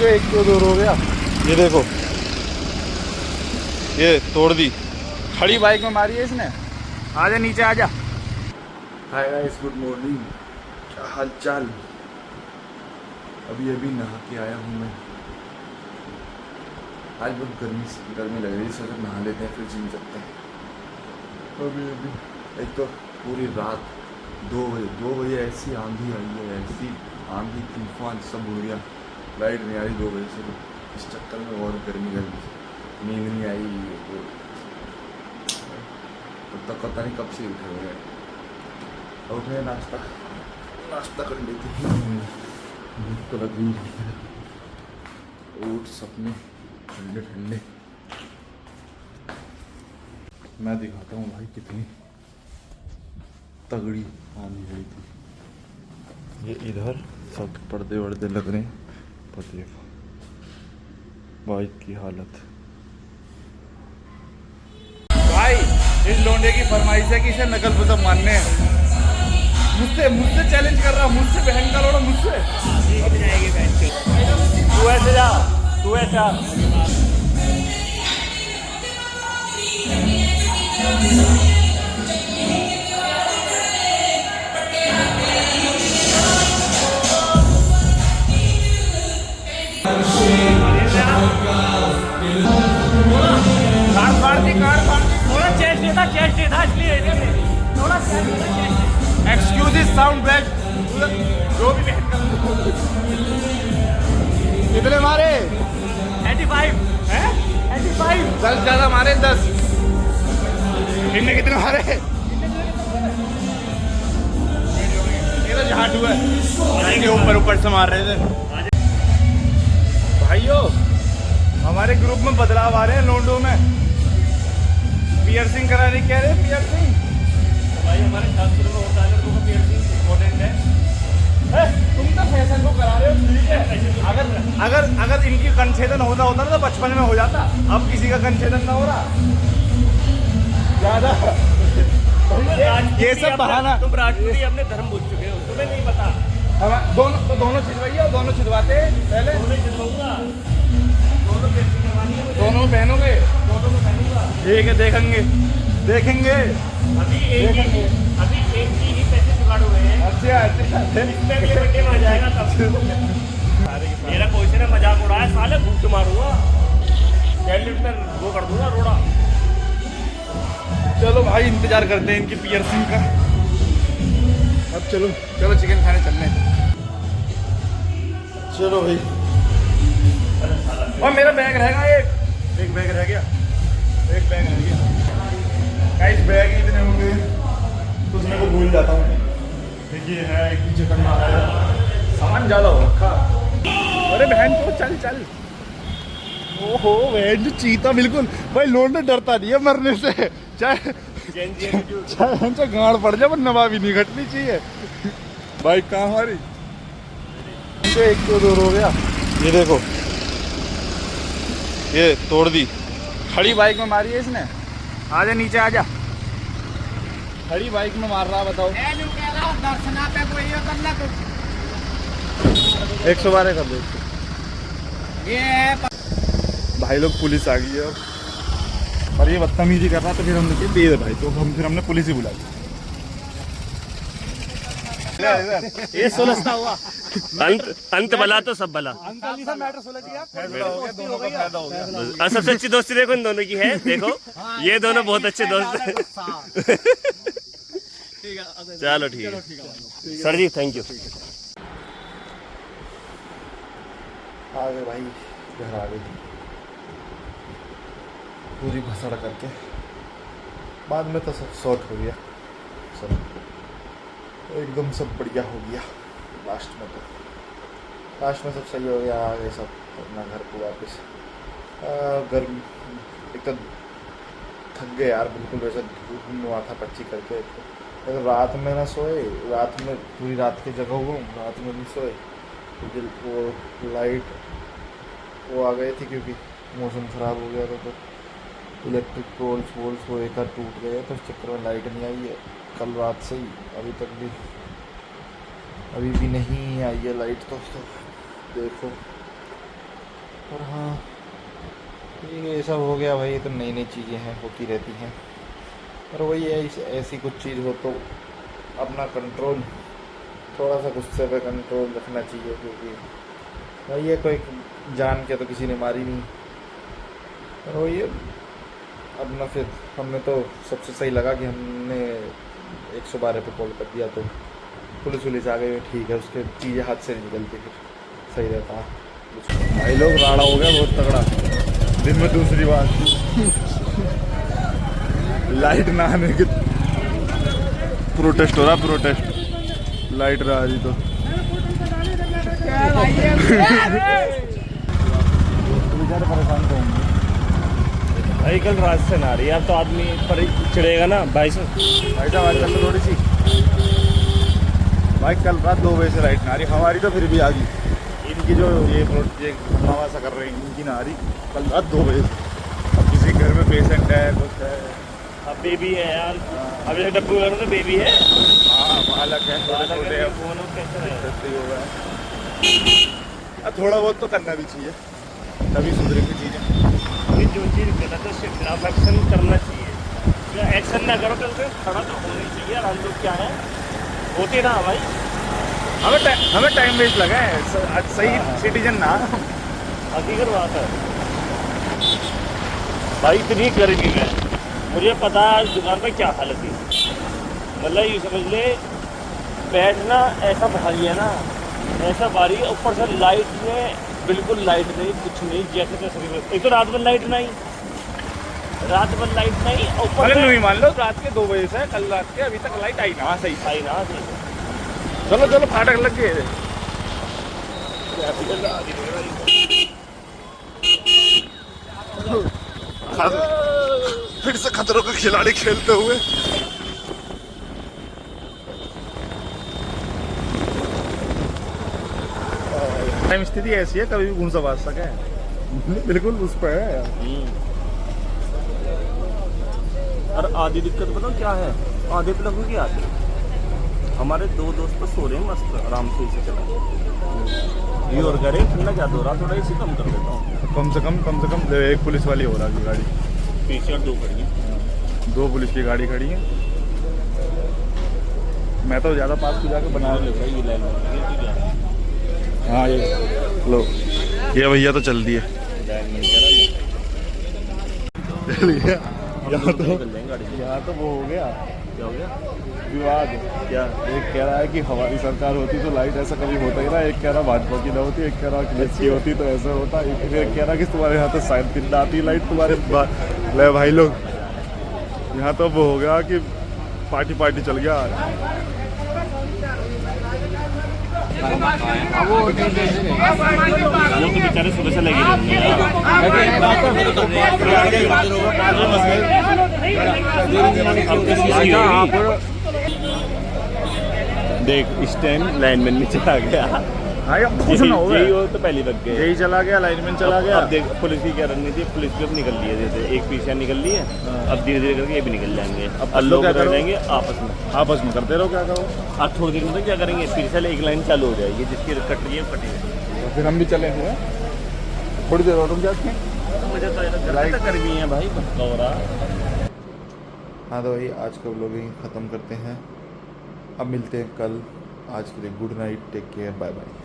एक तो दूर हो गया। ये देखो, ये तोड़ दी, खड़ी बाइक में मारी है इसने। आजा नीचे आजा। हाय गाइस, गुड मॉर्निंग, क्या हाल चाल। अभी अभी नहा के आया हूँ मैं। आज बहुत गर्मी लग रही है, सोचा नहा लेते हैं फिर जिम चलते हैं। अभी एक तो पूरी रात 2 बजे ऐसी आंधी आई है, ऐसी आंधी तूफान सब हो गया। लाइट नहीं आ रही 2 बजे से, तो इस चक्कर में और गर्मी नींद नहीं आई। तब तक पता नहीं कब से उठे हुए हैं। और उठे नाश्ता कर लेते हैं, भूख तो लग रही है। ओट्स सपने ठंडे ठंडे। मैं दिखाता हूँ भाई कितनी तगड़ी आंधी आई थी। ये इधर सब पर्दे वर्दे लग रहे हैं, पर देखो बाइक की हालत। भाई इस लोंडे की फरमाइश है कि इसे नकल पुतब मानने हैं। मुझसे चैलेंज कर रहा, मुझसे बहन का लोड़ा, मुझसे तू ऐसे जा, तू ऐसा। Excuse sound back. जो भी कितने मारे? 85 है, 85 10 ज्यादा मारे 10। इनने कितने मारे? ये तो झाटू है, के ऊपर से मार रहे थे। भाइयों हमारे ग्रुप में बदलाव आ रहे हैं लोंडो में। पियर्सिंग कराने कह रहे हैं, पियर्सिंग। भाई हमारे शास्त्र में होता है लोगों को पियर्सिंग इम्पोर्टेंट है। तुम तो फैशन को करा रहे हो, ठीक है। अगर इनकी कंछेदन होता ना तो बचपन में हो जाता। अब किसी का कंछेदन ना हो रहा ज्यादा। ये सब बहाना। तुम राजपूती अपने धर्म भूल चुके हो, तुम्हें नहीं पता। हम दोनों छिदवाइए, दोनों छिदवाते पहले। दोनों पहनोगे, दोनों में पहनूंगा। ठीक है, देखेंगे। अभी एक ही पैसे जुगाड़ हुए हैं। अच्छा इसमें भी बर्थडे में आ जाएगा तब। मेरा कोई से ना मजाक उड़ाया, साले भूख मारूंगा, डेडलिफ्ट में वो कर दूंगा रोड़ा। चलो भाई इंतजार करते हैं इनकी पियर्सिंग का। अब चलो चिकन खाने चलने। चलो भाई। और मेरा बैग रहेगा, एक बैग रह गया, एक बैग रह गया। गाइस बैग ही इतने होंगे तो उसमें को भूल जाता हूँ। ये है एक पीछे करना है, सामान ज़्यादा हो रखा। अरे बहन तो चल। ओहो बहन जो चीता बिल्कुल। भाई लोंडे डरता नहीं है मरने से, चाहे गाड़ पड़ जाए पर नवाबी नहीं घटनी चाहिए। बाइक कहाँ हमारी? एक तो दूर हो गया। ये देखो, ये तोड़ दी, खड़ी बाइक में मारी है इसने। आजा नीचे आजा। खड़ी बाइक में मार रहा, बताओ। 112 कर दो। भाई लोग पुलिस आ गई है और ये बदतमीजी कर रहा, तो फिर हमने दे दे भाई, तो फिर हमने पुलिस ही बुला दी। ये सुलझता हुआ अंत भला तो सब भला। और सबसे अच्छी दोस्ती देखो इन दोनों की है, देखो ये दोनों बहुत अच्छे दोस्त हैं। चलो ठीक है सर जी, थैंक यू। आ गए भाई, घर आ गए पूरी भसड़ करके। बाद में तो सब सॉर्ट हो गया, सब एकदम सब बढ़िया हो गया। लास्ट में सब सही हो गया। आ गए सब अपना घर को वापस। गर्मी एक तो थक गए यार बिल्कुल, वैसे धूप में हुआ था पच्ची करके। तो रात में ना सोए, रात में पूरी रात की जगह हुआ, रात में नहीं सोए। वो लाइट वो आ गए थे क्योंकि मौसम ख़राब हो गया था, तो इलेक्ट्रिक पोल्स वो एक आध टूट गए, तो उस चक्कर में लाइट नहीं आई है कल रात से ही। अभी भी नहीं आई है लाइट। तो देखो और हाँ, ये सब हो गया भाई। तो नई नई चीज़ें हैं, होती रहती हैं। पर वही है, ऐसी कुछ चीज़ हो तो अपना कंट्रोल, थोड़ा सा गुस्से पे कंट्रोल रखना चाहिए, क्योंकि भाई ये कोई जान के तो किसी ने मारी नहीं। और वही है अपना, फिर हमने तो सबसे सही लगा कि हमने 112 पे कॉल कर दिया, तो पुलिस आ गई, ठीक है, उसके चीज़ें हाथ से नहीं निकलती, फिर सही रहता। भाई लोग राड़ा हो गया बहुत तगड़ा। दिन में दूसरी बार लाइट ना आने की प्रोटेस्ट हो रहा, प्रोटेस्ट। लाइट ना आ रही तो बेचारे परेशान तो होंगे भाई। कल रात से ना रही, अब तो आदमी पर चिड़ेगा ना भाई से। भाई साहब आज कल थोड़ी सी भाई, कल रात 2 बजे से लाइट ना आ रही, हमारी तो फिर भी आ गई। इनकी जो ये हवा सा कर रहे हैं, इनकी ना आ रही कल रात 2 बजे से। अब किसी घर में पेशेंट है, कुछ है। अब बेबी है यार, अब जैसे डब्बू वगैरह तो बेबी है। हाँ, बालक है, छोटे हैं, फोन कैसे सस्ती हो गया। अब थोड़ा बहुत तो करना भी चाहिए, तभी सुधरेंगी चीज़ें। ये जो चीज़ गलत है उसके खिलाफ एक्शन करना चाहिए। या एक्शन ना करो तो उसे खड़ा तो होना ही चाहिए। और हम लोग क्या है, होते ना भाई, हमें टाइम वेस्ट लगा है, सही सिटीजन ना। हकीकत बात है भाई। इतनी गर्मी में मुझे पता है आज दुकान पे क्या हालत थी। मतलब ये समझ ले, बैठना ऐसा भारी है ना, ऐसा भारी, ऊपर से लाइट में बिल्कुल लाइट नहीं, कुछ नहीं, जैसे तैसे। एक तो रात भर लाइट नहीं, ऊपर अगर नहीं मान लो रात के 2 बजे से कल रात के अभी तक लाइट आई ना, सही आई ना थी। चलो चलो, फाटक लग गए। फिर से खतरों के खिलाड़ी खेलते हुए। टाइम स्थिति ऐसी है, कभी भी घूम सा सके है। बिल्कुल उस पर है। और आधी दिक्कत बताओ क्या है, आधे पे लगू की आधी। हमारे 2 दोस्त तो सो रहे हैं मस्त आराम से, इसे चला ये और करे ठंडा क्या हो रहा, थोड़ा इसी कम कर देता हूँ। कम से कम एक पुलिस वाली हो रहा है गाड़ी, पीछे 2 खड़ी है, 2 पुलिस की गाड़ी खड़ी है। मैं तो ज़्यादा पास को जाके बना ले ये लाइन। हाँ ये लो, ये भैया तो चल दिए। यहाँ तो वो हो गया, क्या हो गया विवाद। क्या? एक कह रहा है कि हमारी सरकार होती तो लाइट ऐसा कभी होता ही ना। एक कह रहा भाजपा की ना होती, एक कह रहा अखिलेश की होती तो ऐसा होता। एक कह रहा कि तुम्हारे यहाँ तो शायद दिन आती लाइट, तुम्हारे ले भाई लोग। यहाँ तो वो हो गया कि पार्टी चल गया। वो तो बेचारे सुबह से लगे देख, इस टाइम लाइनमैन में चला गया। हाँ, अब कुछ ना होगा। यही हो तो पहली बग गए, यही चला गया, लाइनमैन चला गया। अब देख पुलिस की क्या रणनीति है, पुलिस भी अब निकल ली है। जैसे एक पीछे निकल ली है, अब धीरे धीरे करके ये भी निकल जाएंगे। अब लोग क्या करेंगे, आपस में करते रहो, क्या करो। अब थोड़ी देर में तो क्या करेंगे, फिर से एक लाइन चालू हो जाएगी, जिसकी कट रही है कटेगी। फिर हम भी चलेंगे थोड़ी देर और रुक जाते हैं। मुझे तो गर्मी है भाई, हो रहा। हाँ तो भाई, आज का व्लॉगिंग ख़त्म करते हैं। अब मिलते हैं कल। आज के लिए good night, take care, bye bye.